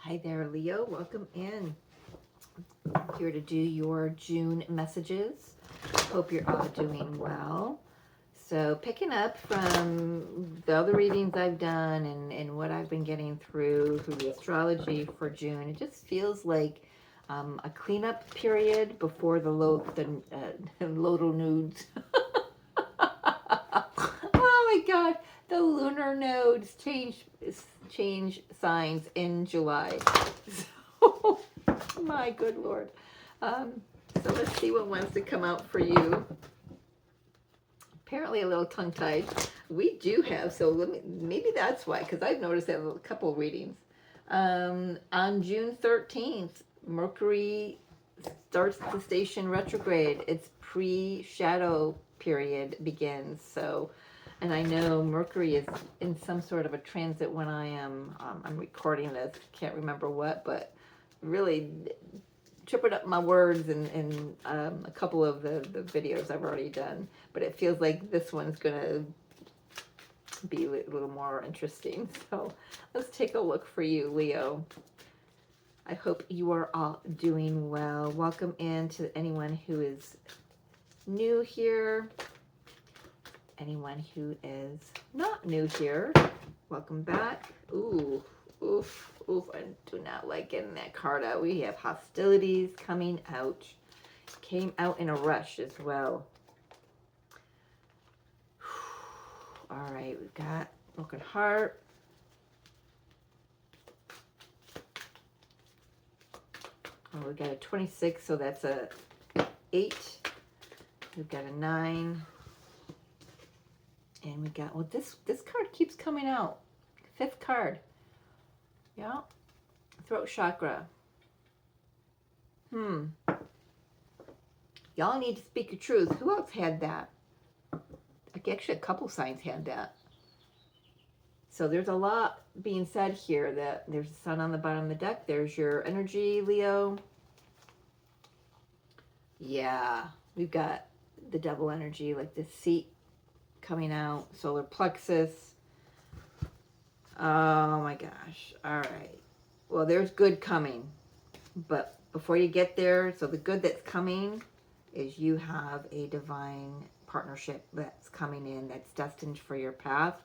Hi there, Leo. Welcome in. Here to do your June messages. Hope you're all doing well. So picking up from the other readings I've done and what I've been getting through the astrology for June, it just feels like a cleanup period before the Lodal nudes. Oh my God, the lunar nodes change signs in July. So, my good Lord. So let's see what wants to come out for you. Apparently a little tongue-tied. We do have, so maybe that's why, because I've noticed that a couple readings. On June 13th, Mercury starts the station retrograde. Its pre-shadow period begins. So, and I know Mercury is in some sort of a transit when I'm recording this. Can't remember what, but really tripping up my words in a couple of the videos I've already done. But it feels like this one's gonna be a little more interesting. So let's take a look for you, Leo. I hope you are all doing well. Welcome in to anyone who is new here. Anyone who is not new here, welcome back. Ooh, oof, oof. I do not like getting that card out. We have hostilities coming out. Came out in a rush as well. All right, we've got broken heart. Oh, we got a 26, so that's a 8. We've got a 9. And we got, well, this card keeps coming out. 5th card. Yeah. Throat chakra. Y'all need to speak your truth. Who else had that? Actually, a couple signs had that. So there's a lot being said here. That there's the sun on the bottom of the deck. There's your energy, Leo. Yeah, we've got the double energy, like the seat coming out, solar plexus. Oh my gosh. All right. Well, there's good coming. But before you get there, so the good that's coming is you have a divine partnership that's coming in that's destined for your path.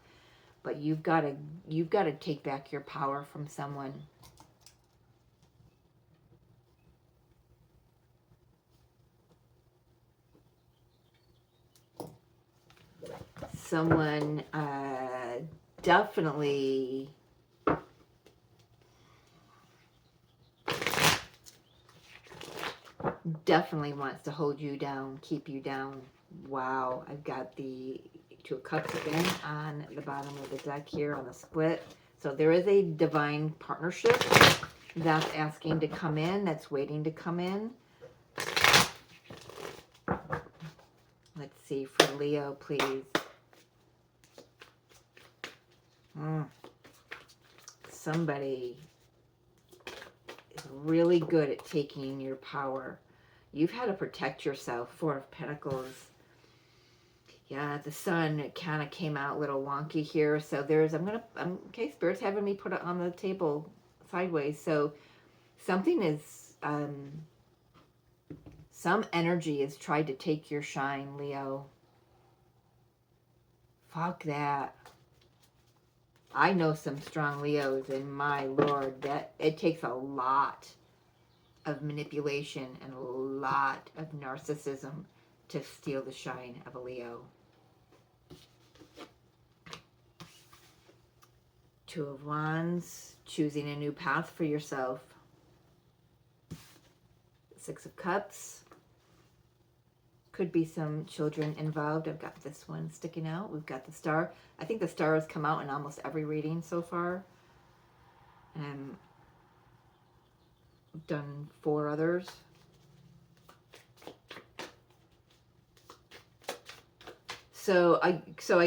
But you've got to take back your power from someone. Someone definitely wants to hold you down, keep you down. Wow, I've got the 2 of Cups again on the bottom of the deck here on the split. So there is a divine partnership that's asking to come in, that's waiting to come in. Let's see for Leo, please. Somebody is really good at taking your power. You've had to protect yourself. 4 of Pentacles. Yeah, the sun kind of came out a little wonky here. So there's, okay, Spirit's having me put it on the table sideways. So something is, some energy has tried to take your shine, Leo. Fuck that. I know some strong Leos, and my Lord, that it takes a lot of manipulation and a lot of narcissism to steal the shine of a Leo. 2 of Wands, choosing a new path for yourself. 6 of Cups. Could be some children involved. I've got this one sticking out. We've got the Star. I think the Star has come out in almost every reading so far. And I've done 4 others. So I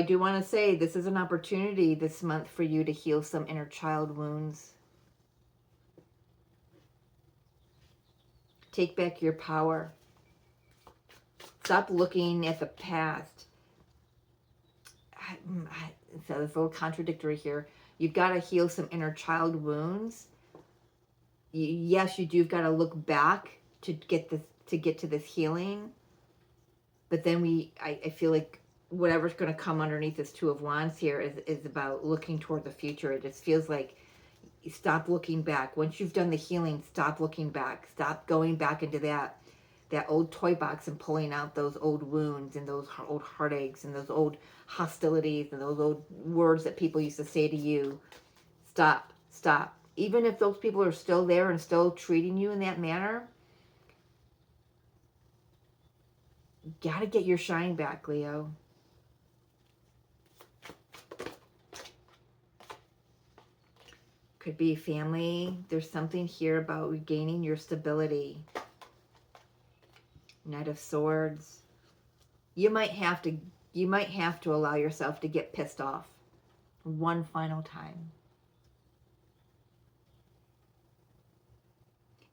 do want to say this is an opportunity this month for you to heal some inner child wounds. Take back your power. Stop looking at the past. So it's a little contradictory here. You've got to heal some inner child wounds. yes, you do got to look back to get this, to get to this healing. But then I feel like whatever's going to come underneath this Two of Wands here is about looking toward the future. It just feels like stop looking back. Once you've done the healing, stop looking back. Stop going back into that old toy box and pulling out those old wounds and those old heartaches and those old hostilities and those old words that people used to say to you. Stop, stop. Even if those people are still there and still treating you in that manner, you gotta get your shine back, Leo. Could be family. There's something here about regaining your stability. Knight of Swords. You might have to allow yourself to get pissed off one final time.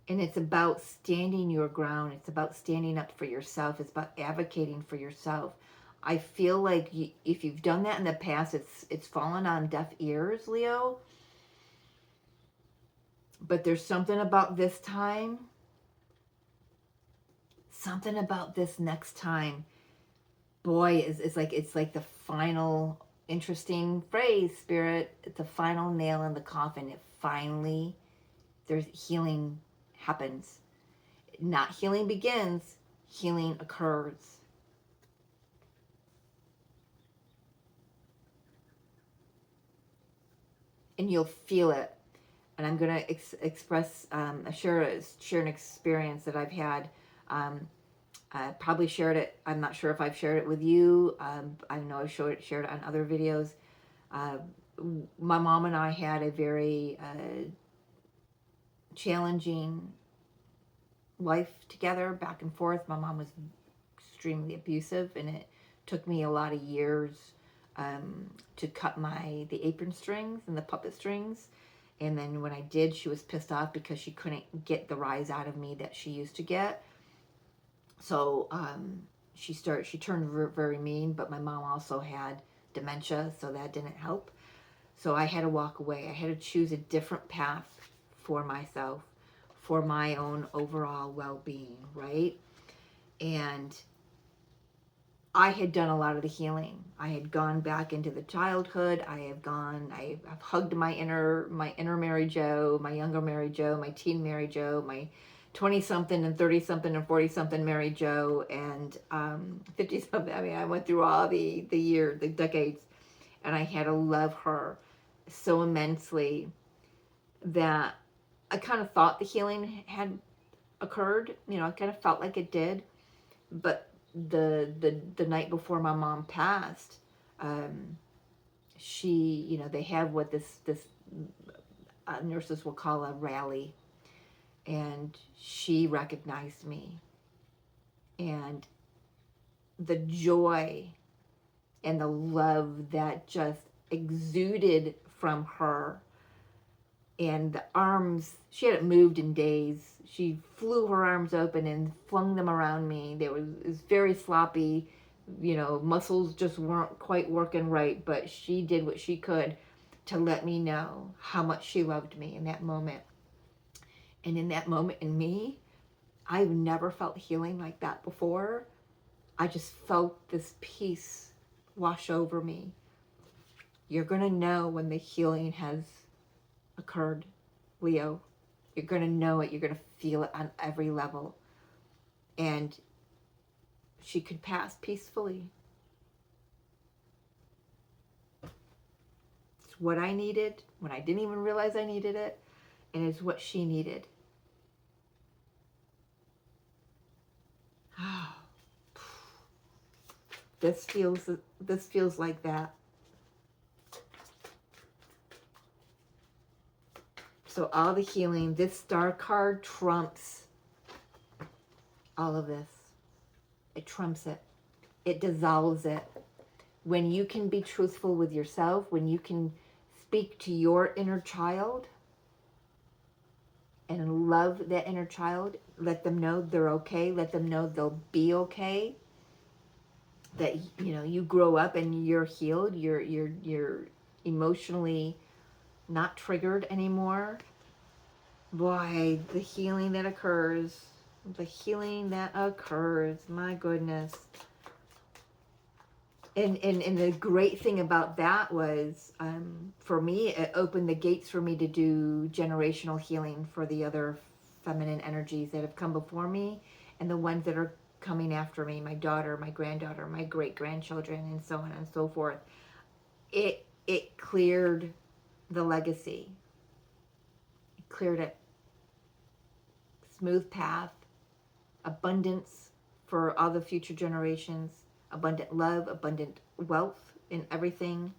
And it's about standing your ground. It's about standing up for yourself. It's about advocating for yourself. I feel like if you've done that in the past, it's fallen on deaf ears, Leo. But there's something about this time, something about this next time. Boy, it's like the final, interesting phrase, Spirit. It's the final nail in the coffin. It finally, there's healing happens. Not healing begins, healing occurs. And you'll feel it. And I'm going to express, share an experience that I've had. I probably shared it. I'm not sure if I've shared it with you. I know I shared it on other videos. My mom and I had a very challenging life together, back and forth. My mom was extremely abusive, and it took me a lot of years to cut the apron strings and the puppet strings. And then when I did, she was pissed off because she couldn't get the rise out of me that she used to get. So she turned very mean, but my mom also had dementia, so that didn't help. So I had to walk away. I had to choose a different path for myself, for my own overall well-being, right? And I had done a lot of the healing. I had gone back into the childhood. I've hugged my inner Mary Jo, my younger Mary Jo, my teen Mary Jo, my 20-something and 30-something and 40-something Mary Jo, and 50-something. I mean, I went through all the decades, and I had to love her so immensely that I kind of thought the healing had occurred. You know, I kind of felt like it did, but the night before my mom passed, they have what this nurses will call a rally, and she recognized me, and the joy and the love that just exuded from her, and the arms, she hadn't moved in days. She flew her arms open and flung them around me. It was very sloppy, muscles just weren't quite working right, but she did what she could to let me know how much she loved me in that moment. And in that moment in me, I've never felt healing like that before. I just felt this peace wash over me. You're going to know when the healing has occurred, Leo. You're going to know it. You're going to feel it on every level. And she could pass peacefully. It's what I needed when I didn't even realize I needed it. And it's what she needed. This feels like that. So all the healing, this star card trumps all of this. It trumps it. It dissolves it. When you can be truthful with yourself, when you can speak to your inner child and love that inner child, let them know they're okay, let them know they'll be okay, that you grow up and you're healed, you're emotionally not triggered anymore. Boy, the healing that occurs. The healing that occurs. My goodness. And the great thing about that was, for me, it opened the gates for me to do generational healing for the other feminine energies that have come before me and the ones that are coming after me, my daughter, my granddaughter, my great-grandchildren, and so on and so forth. It cleared the legacy. It cleared it. Smooth path, abundance for all the future generations, abundant love, abundant wealth in everything.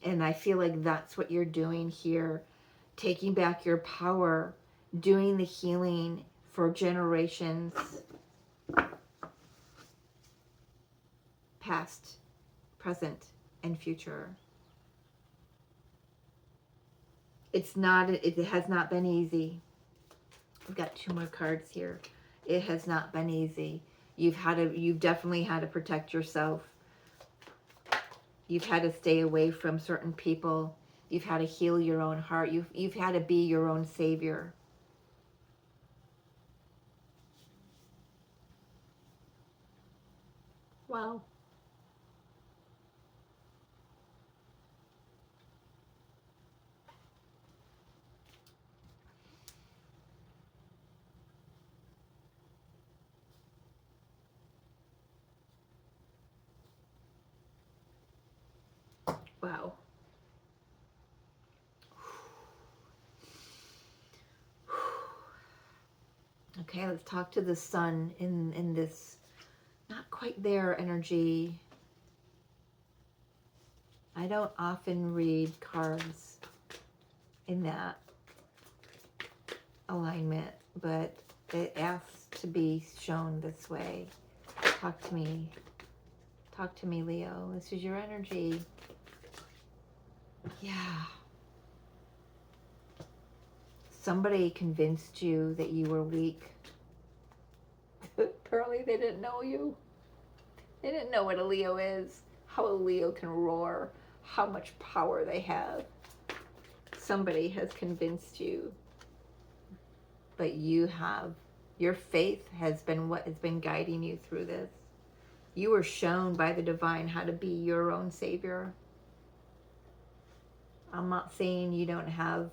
And I feel like that's what you're doing here, taking back your power, doing the healing for generations past, present, and future. It has not been easy. I've got 2 more cards here. It has not been easy. You've definitely had to protect yourself. You've had to stay away from certain people. You've had to heal your own heart. You've had to be your own savior. Wow. Wow. Okay, let's talk to the sun in this not quite there energy. I don't often read cards in that alignment, but it asks to be shown this way. Talk to me. Talk to me, Leo. This is your energy. Yeah. Somebody convinced you that you were weak. Apparently they didn't know you. They didn't know what a Leo is, how a Leo can roar, how much power they have. Somebody has convinced you, but your faith has been what has been guiding you through this. You were shown by the divine how to be your own savior. I'm not saying you don't have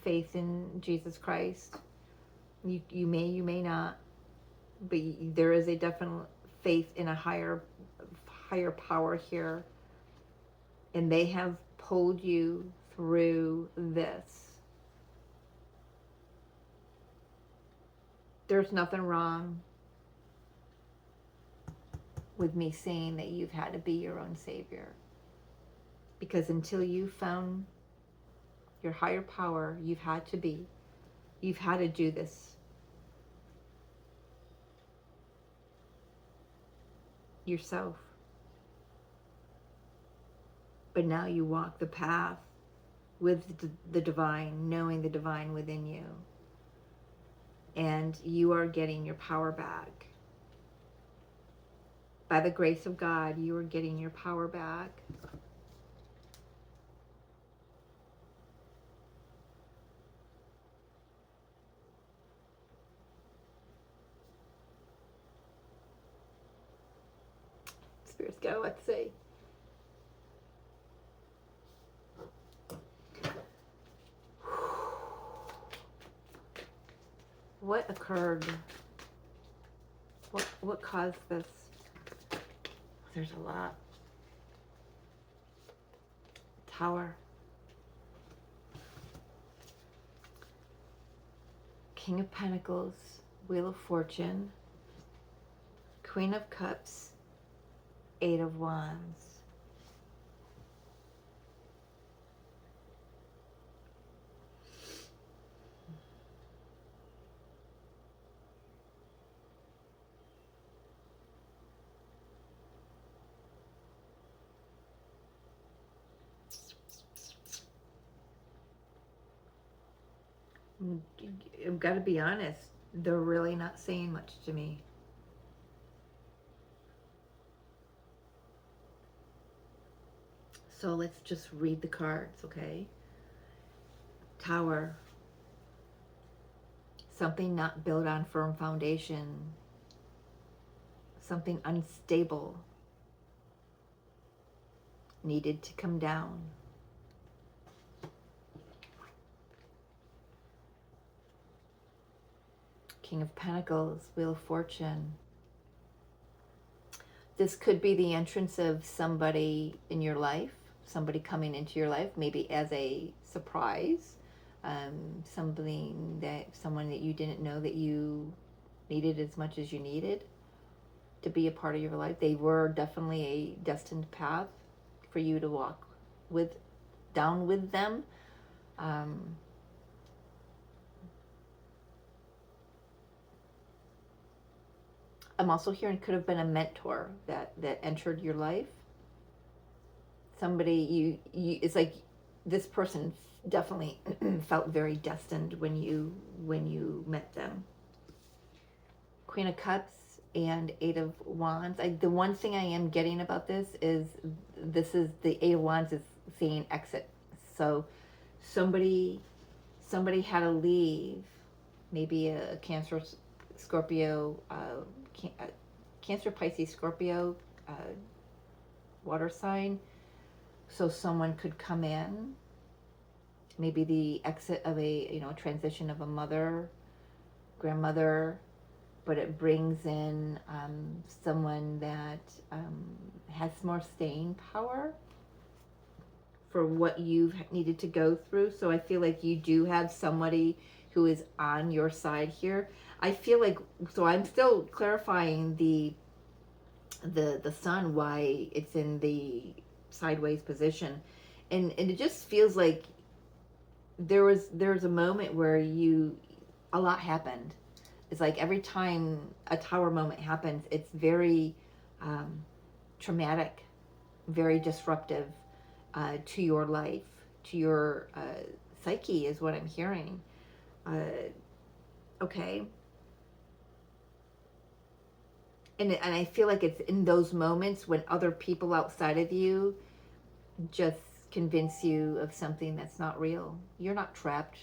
faith in Jesus Christ. You may not, but there is a definite faith in a higher power here, and they have pulled you through this. There's nothing wrong with me saying that you've had to be your own savior, because until you found your higher power, you've had to do this yourself. But now you walk the path with the divine, knowing the divine within you. And you are getting your power back. By the grace of God, you are getting your power back. Spirit's got a lot to say. What occurred? What caused this? There's a lot. Tower. King of Pentacles, Wheel of Fortune, Queen of Cups, 8 of Wands. I've got to be honest, they're really not saying much to me. So let's just read the cards, okay? Tower. Something not built on firm foundation. Something unstable needed to come down. King of Pentacles, Wheel of Fortune. This could be the entrance of somebody in your life, somebody coming into your life, maybe as a surprise, someone that you didn't know that you needed as much as you needed to be a part of your life. They were definitely a destined path for you to walk down with them. I'm also hearing could have been a mentor that entered your life. Somebody it's like this person definitely felt very destined when you met them. Queen of Cups and Eight of Wands. The one thing I am getting about this is the Eight of Wands is saying exit. So somebody had to leave. Maybe a Cancer, Scorpio, Cancer, Pisces, Scorpio, water sign. So someone could come in. Maybe the exit of a transition of a mother, grandmother, but it brings in someone that has more staying power for what you've needed to go through. So I feel like you do have somebody who is on your side here. I feel like, so I'm still clarifying the sun, why it's in the sideways position, and it just feels like there's a moment where a lot happened. It's like every time a tower moment happens, it's very traumatic, very disruptive to your life, to your psyche is what I'm hearing. Okay. And I feel like it's in those moments when other people outside of you just convince you of something that's not real. You're not trapped,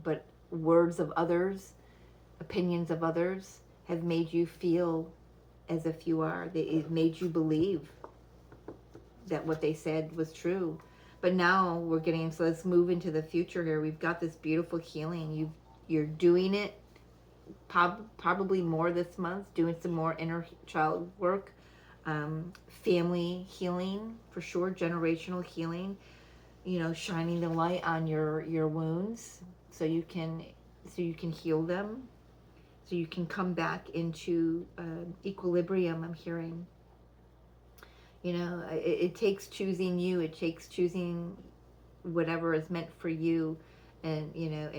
but words of others, opinions of others have made you feel as if you are. It made you believe that what they said was true. But now we're getting, so let's move into the future here. We've got this beautiful healing. You're doing it probably more this month, doing some more inner child work, family healing for sure, generational healing, shining the light on your wounds so you can heal them, so you can come back into equilibrium. I'm hearing, it takes choosing you, it takes choosing whatever is meant for you, and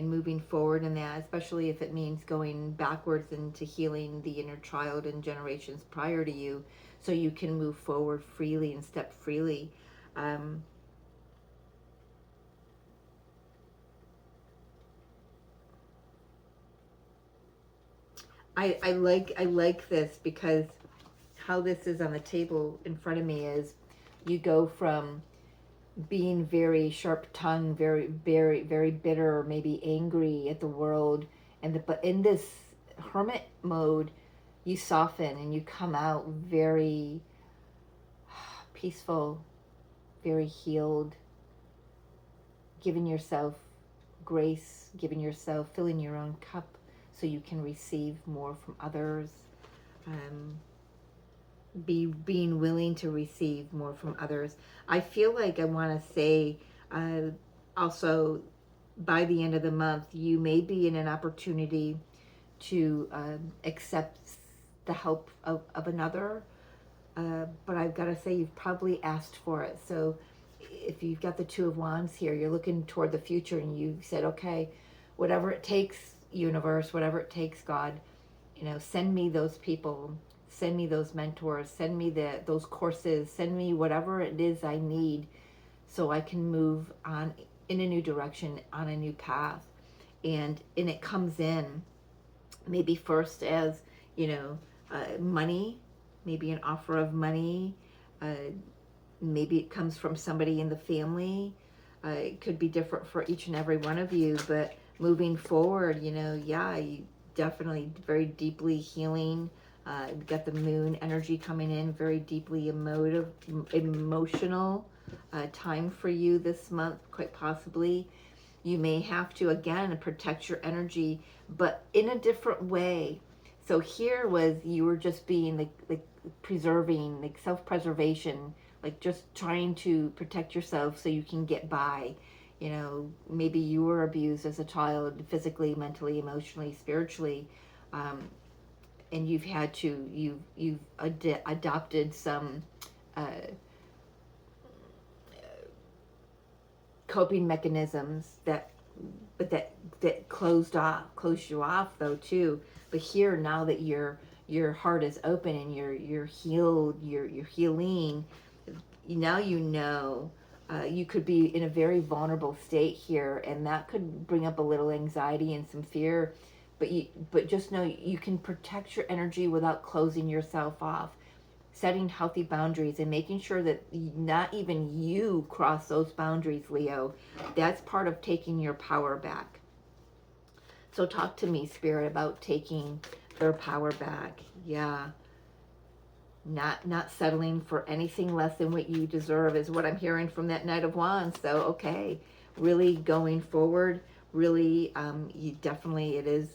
moving forward in that, especially if it means going backwards into healing the inner child and generations prior to you, so you can move forward freely and step freely. I like this because how this is on the table in front of me is you go from being very sharp tongued, very, very, very bitter, maybe angry at the world, but in this hermit mode, you soften and you come out very peaceful, very healed, giving yourself grace, filling your own cup so you can receive more from others. Being willing to receive more from others. I feel like I want to say also by the end of the month, you may be in an opportunity to accept the help of another, but I've got to say you've probably asked for it. So if you've got the Two of Wands here, you're looking toward the future and you've said, okay, whatever it takes, universe, whatever it takes, God, send me those people, send me those mentors, send me those courses, send me whatever it is I need so I can move on in a new direction, on a new path. And it comes in maybe first as, money, maybe an offer of money. Maybe it comes from somebody in the family. It could be different for each and every one of you, but moving forward, yeah, you definitely very deeply healing. You've got the moon energy coming in, very deeply emotional time for you this month, quite possibly. You may have to, again, protect your energy, but in a different way. So here was, you were just being like preserving, like self-preservation, like just trying to protect yourself so you can get by. Maybe you were abused as a child, physically, mentally, emotionally, spiritually, and you've adopted some uh, coping mechanisms that closed you off though too. But here, now that your heart is open and you're healed, you're healing. Now you could be in a very vulnerable state here, and that could bring up a little anxiety and some fear. But just know you can protect your energy without closing yourself off. Setting healthy boundaries and making sure that not even you cross those boundaries, Leo. That's part of taking your power back. So talk to me, Spirit, about taking their power back. Yeah. Not settling for anything less than what you deserve is what I'm hearing from that Knight of Wands. So okay, really going forward, really, you definitely, it is,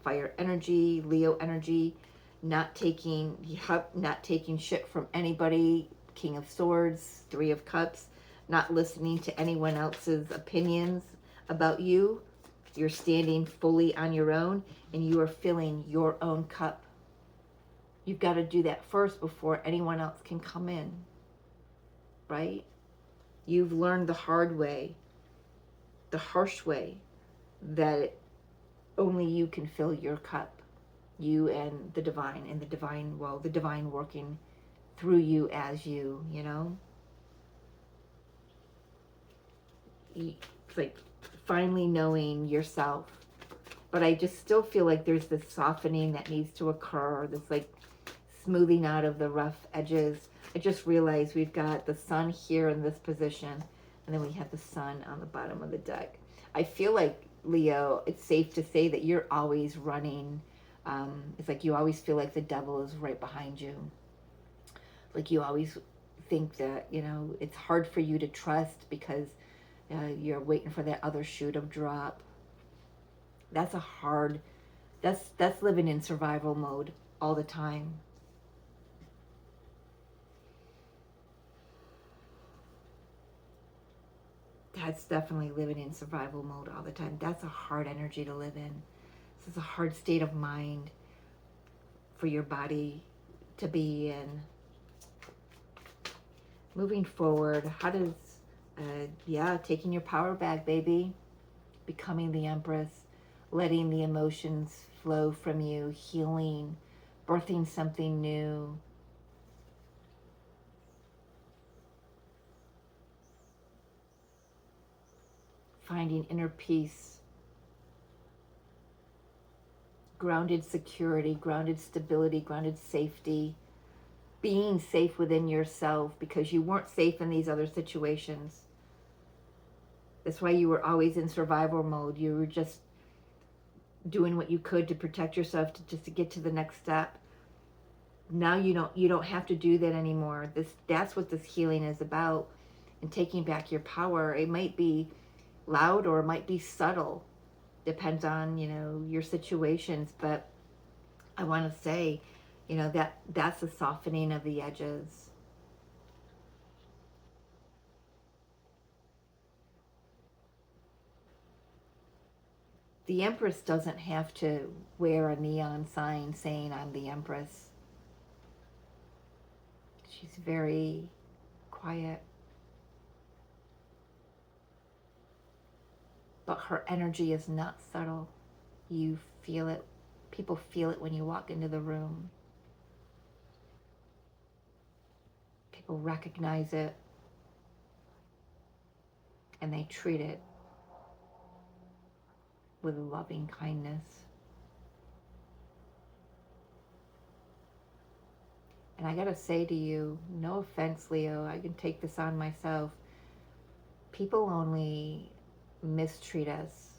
fire energy, Leo energy, not taking shit from anybody. King of Swords, Three of Cups, not listening to anyone else's opinions about you. You're standing fully on your own, and you are filling your own cup. You've got to do that first before anyone else can come in, right? You've learned the hard way, the harsh way, that only you can fill your cup. You and the divine, well, the divine working through you as you. It's like finally knowing yourself. But I just still feel like there's this softening that needs to occur, this like smoothing out of the rough edges. I just realized we've got the sun here in this position, and then we have the sun on the bottom of the deck. I feel like, Leo, it's safe to say that you're always running. It's like you always feel like the devil is right behind you. Like you always think that, it's hard for you to trust because you're waiting for that other shoe to drop. That's that's living in survival mode all the time. That's definitely living in survival mode all the time. That's a hard energy to live in. This is a hard state of mind for your body to be in. Moving forward, how does, taking your power back, baby. Becoming the Empress, letting the emotions flow from you, healing, birthing something new. Finding inner peace, grounded security, grounded stability, grounded safety, being safe within yourself because you weren't safe in these other situations. That's why you were always in survival mode. You were just doing what you could to protect yourself, to get to the next step. Now you don't have to do that anymore. That's what this healing is about, and taking back your power. It might be loud or it might be subtle, depends on your situations, but I want to say that's a softening of the edges. The Empress doesn't have to wear a neon sign saying I'm the Empress. She's very quiet, but her energy is not subtle. You feel it. People feel it when you walk into the room. People recognize it, and they treat it with loving kindness. And I gotta say to you, no offense, Leo, I can take this on myself. people only mistreat us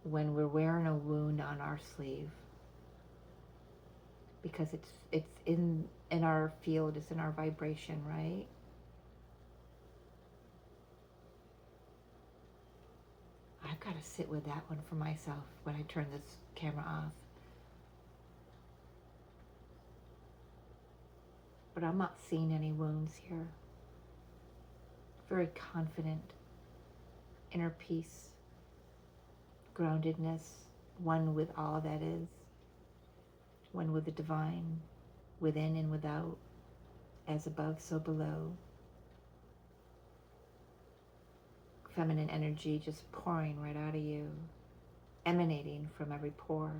when we're wearing a wound on our sleeve, because it's in our field, it's in our vibration, right? I've got to sit with that one for myself when I turn this camera off. But I'm not seeing any wounds here. Very confident, inner peace, groundedness, one with all that is, one with the divine, within and without, as above, so below. Feminine energy just pouring right out of you, emanating from every pore.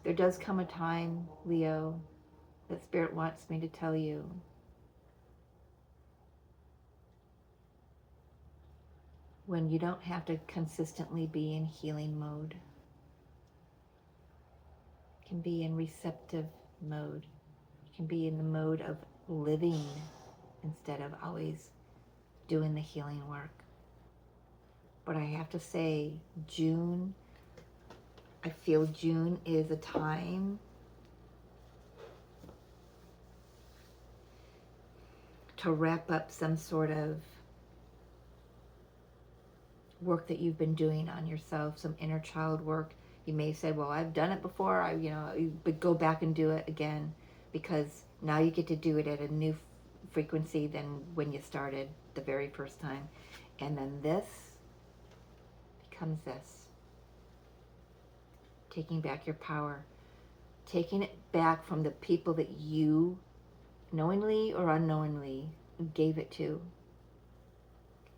There does come a time, Leo, that Spirit wants me to tell you when you don't have to consistently be in healing mode. You can be in receptive mode. You can be in the mode of living instead of always doing the healing work. But I have to say, June, I feel June is a time to wrap up some sort of work that you've been doing on yourself, some inner child work. You may say, well, I've done it before, but go back and do it again, because now you get to do it at a new frequency than when you started the very first time. And then this becomes this. Taking back your power, taking it back from the people that you, knowingly or unknowingly, gave it to,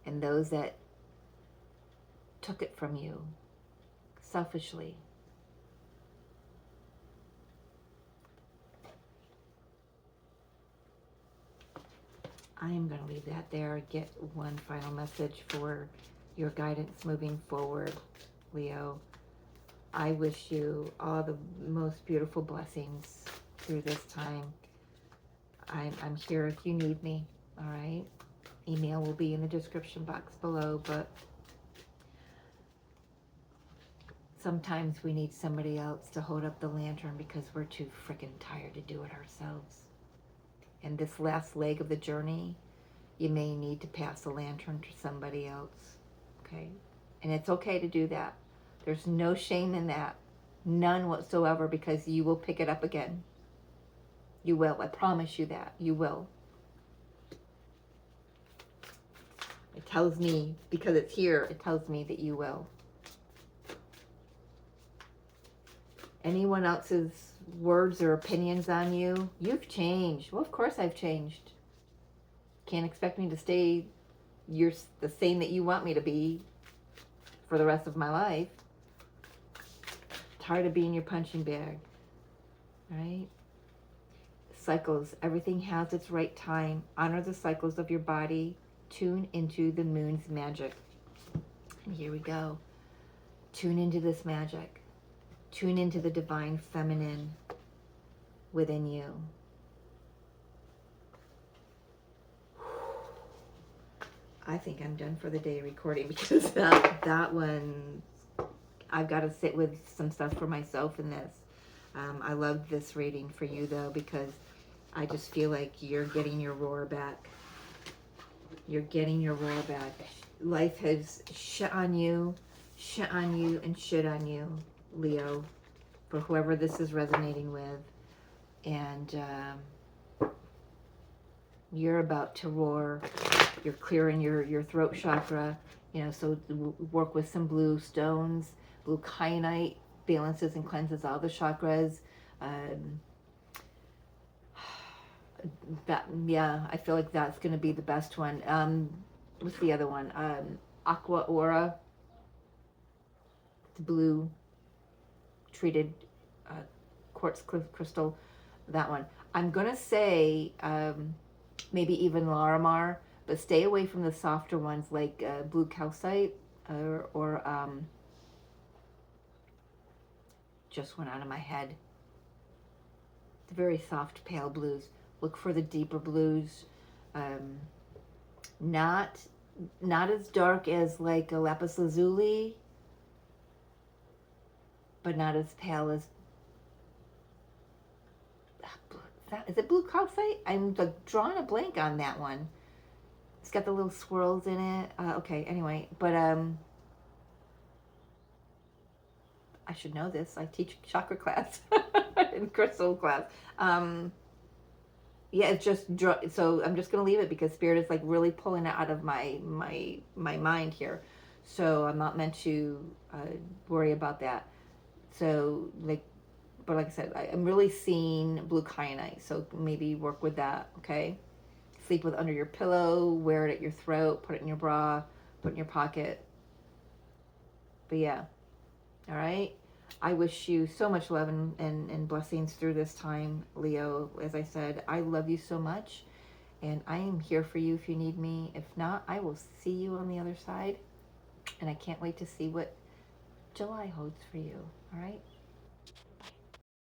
and those that took it from you selfishly. I am going to leave that there. Get one final message for your guidance moving forward, Leo. I wish you all the most beautiful blessings through this time. I'm here if you need me, all right? Email will be in the description box below, but sometimes we need somebody else to hold up the lantern because we're too freaking tired to do it ourselves. And this last leg of the journey, you may need to pass the lantern to somebody else, okay? And it's okay to do that. There's no shame in that, none whatsoever, because you will pick it up again. You will, I promise you that, you will. It tells me, because it's here, it tells me that you will. Anyone else's words or opinions on you, you've changed. Well, of course I've changed. Can't expect me to stay the same that you want me to be for the rest of my life. Tired of being your punching bag, right? Cycles, everything has its right time. Honor the cycles of your body. Tune into the moon's magic. And here we go. Tune into this magic. Tune into the divine feminine within you. I think I'm done for the day recording, because that one, I've got to sit with some stuff for myself in this. I love this reading for you, though, because I just feel like you're getting your roar back. You're getting your roar back. Life has shit on you, and shit on you, Leo, for whoever this is resonating with. And you're about to roar. You're clearing your throat chakra, so work with some blue stones. Blue kyanite balances and cleanses all the chakras. I feel like that's going to be the best one. What's the other one? Aqua Aura. It's blue treated quartz crystal. That one. I'm going to say maybe even Larimar, but stay away from the softer ones like blue calcite or just went out of my head. the very soft pale blues. Look for the deeper blues. Um, not not as dark as like a lapis lazuli, but not as pale as is it blue calcite? I'm like drawing a blank on that one. It's got the little swirls in it. Okay, anyway, but I should know this. I teach chakra class in crystal class. Um, yeah, it's just so I'm just gonna leave it because spirit is like really pulling it out of my mind here. So I'm not meant to worry about that. So like, but like I said, I'm really seeing blue kyanite. So maybe work with that. Okay, sleep with under your pillow, wear it at your throat, put it in your bra, put it in your pocket. But yeah, all right. I wish you so much love and blessings through this time, Leo. As I said, I love you so much, and I am here for you if you need me. If not, I will see you on the other side, and I can't wait to see what July holds for you. All right?